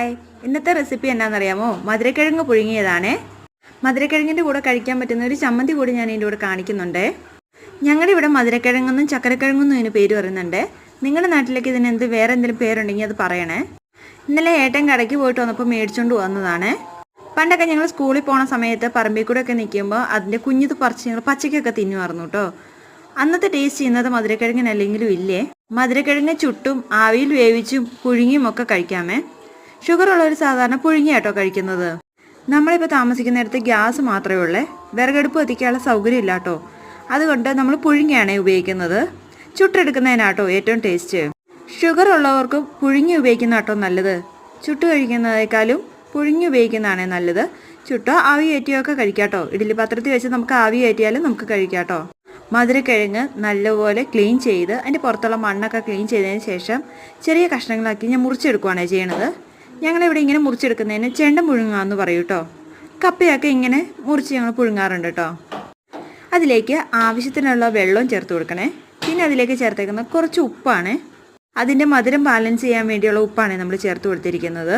Hi, ഇന്നത്തെ recipe എന്നാണെന്നറിയാമോ? മധുരക്കിഴങ്ങ് പുഴുങ്ങിയതാണ്. മധുരക്കിഴങ്ങിൻ്റെ കൂടെ കഴിക്കാൻ പറ്റുന്ന ഒരു ചമ്മന്തി കൂടി ഞാൻ ഇതിൻ്റെ കൂടെ കാണിക്കുന്നുണ്ട്. ഞങ്ങളുടെ ഇവിടെ മധുരക്കിഴങ്ങെന്നും ചക്കരക്കിഴങ്ങെന്നും ഇതിന് പേര് പറയുന്നുണ്ട്. നിങ്ങളുടെ നാട്ടിലേക്ക് ഇതിന് വേറെ എന്തെങ്കിലും പേരുണ്ടെങ്കിൽ അത് പറയണേ. ഇന്നലെ ഏട്ടൻ കടയ്ക്ക് പോയിട്ട് വന്നപ്പോൾ മേടിച്ചുകൊണ്ട് വന്നതാണ്. പണ്ടൊക്കെ ഞങ്ങൾ സ്കൂളിൽ പോണ സമയത്ത് പറമ്പിൽ കൂടെ ഒക്കെ നിൽക്കുമ്പോൾ അതിൻ്റെ കുഞ്ഞിത് പറിച്ച് ഞങ്ങൾ പച്ചക്കൊക്കെ തിന്നുമായിരുന്നു കേട്ടോ. അന്നത്തെ ടേസ്റ്റ് ചെയ്യുന്നത് മധുരക്കിഴങ്ങിനല്ലെങ്കിലും ഇല്ലേ. മധുരക്കിഴങ്ങ് ചുട്ടും ആവിയിൽ വേവിച്ചും പുഴുങ്ങിയും ഒക്കെ കഴിക്കാമേ. ഷുഗർ ഉള്ളവർ സാധാരണ പുഴുങ്ങിയാട്ടോ കഴിക്കുന്നത്. നമ്മളിപ്പോൾ താമസിക്കുന്നിടത്ത് ഗ്യാസ് മാത്രമേ ഉള്ളേ, വിറകടുപ്പ് കത്തിക്കാനുള്ള സൗകര്യം ഇല്ല കേട്ടോ. അതുകൊണ്ട് നമ്മൾ പുഴുങ്ങിയാണ് ഉപയോഗിക്കുന്നത്. ചുട്ടെടുക്കുന്നതിനാട്ടോ ഏറ്റവും ടേസ്റ്റ്. ഷുഗർ ഉള്ളവർക്ക് പുഴുങ്ങി ഉപയോഗിക്കുന്ന കേട്ടോ നല്ലത്. ചുട്ട് കഴിക്കുന്നതിനേക്കാളും പുഴുങ്ങി ഉപയോഗിക്കുന്നതാണ് നല്ലത്. ചുട്ടോ ആവി കയറ്റിയൊക്കെ കഴിക്കാട്ടോ. ഇഡ്ഡലി പാത്രത്തിൽ വെച്ച് നമുക്ക് ആവി കയറ്റിയാലും നമുക്ക് കഴിക്കാട്ടോ. മധുരക്കിഴങ്ങ് നല്ലപോലെ ക്ലീൻ ചെയ്ത് അതിൻ്റെ പുറത്തുള്ള മണ്ണൊക്കെ ക്ലീൻ ചെയ്തതിന് ശേഷം ചെറിയ കഷ്ണങ്ങളാക്കി ഞാൻ മുറിച്ചെടുക്കുകയാണ് ചെയ്യണത്. ഞങ്ങളിവിടെ ഇങ്ങനെ മുറിച്ചെടുക്കുന്നതിന് ചെണ്ടൻ പുഴുങ്ങാന്ന് പറയും കേട്ടോ. കപ്പയൊക്കെ ഇങ്ങനെ മുറിച്ച് ഞങ്ങൾ പുഴുങ്ങാറുണ്ട് കേട്ടോ. അതിലേക്ക് ആവശ്യത്തിനുള്ള വെള്ളവും ചേർത്ത് കൊടുക്കണേ. പിന്നെ അതിലേക്ക് ചേർത്തേക്കുന്നത് കുറച്ച് ഉപ്പാണ്. അതിൻ്റെ മധുരം ബാലൻസ് ചെയ്യാൻ വേണ്ടിയുള്ള ഉപ്പാണ് നമ്മൾ ചേർത്ത് കൊടുത്തിരിക്കുന്നത്.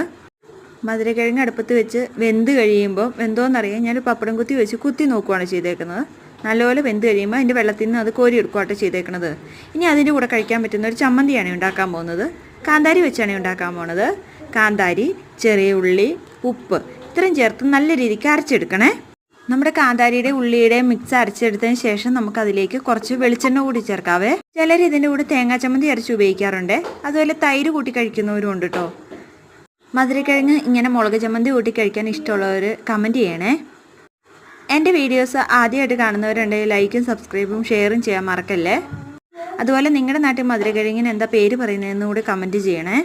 മധുരക്കിഴങ്ങ് അടുപ്പത്ത് വെച്ച് വെന്ത് കഴിയുമ്പോൾ വെന്തോന്നറിയാൻ ഞാൻ പപ്പടം കുത്തി നോക്കുകയാണ് ചെയ്തേക്കുന്നത്. നല്ലപോലെ വെന്ത് കഴിയുമ്പോൾ അതിൻ്റെ വെള്ളത്തിൽ നിന്ന് അത് കോരി എടുക്കുകയാട്ടോ ചെയ്തേക്കുന്നത്. ഇനി അതിൻ്റെ കൂടെ കഴിക്കാൻ പറ്റുന്ന ഒരു ചമ്മന്തിയാണ് ഉണ്ടാക്കാൻ പോകുന്നത്. കാന്താരി വെച്ചാണ് ഉണ്ടാക്കാൻ പോകുന്നത്. കാന്താരി, ചെറിയ ഉള്ളി, ഉപ്പ് ഇത്രയും ചേർത്ത് നല്ല രീതിക്ക് അരച്ചെടുക്കണേ. നമ്മുടെ കാന്താരിയുടെ ഉള്ളിയുടെ മിക്സ് അരച്ചെടുത്തതിന് ശേഷം നമുക്കതിലേക്ക് കുറച്ച് വെളിച്ചെണ്ണ കൂടി ചേർക്കാവേ. ചിലർ ഇതിൻ്റെ കൂടെ തേങ്ങാ ചമ്മന്തി അരച്ച് ഉപയോഗിക്കാറുണ്ട്. അതുപോലെ തൈര് കൂട്ടി കഴിക്കുന്നവരും ഉണ്ട് കേട്ടോ. മധുരക്കിഴങ്ങ് ഇങ്ങനെ മുളക് ചമ്മന്തി കൂട്ടി കഴിക്കാൻ ഇഷ്ടമുള്ളവർ കമൻറ്റ് ചെയ്യണേ. എൻ്റെ വീഡിയോസ് ആദ്യമായിട്ട് കാണുന്നവരുണ്ടെങ്കിൽ ലൈക്കും സബ്സ്ക്രൈബും ഷെയറും ചെയ്യാൻ മറക്കല്ലേ. അതുപോലെ നിങ്ങളുടെ നാട്ടിൽ മധുരക്കിഴങ്ങിന് എന്താ പേര് പറയുന്നതെന്ന് കൂടി കമൻറ്റ് ചെയ്യണേ.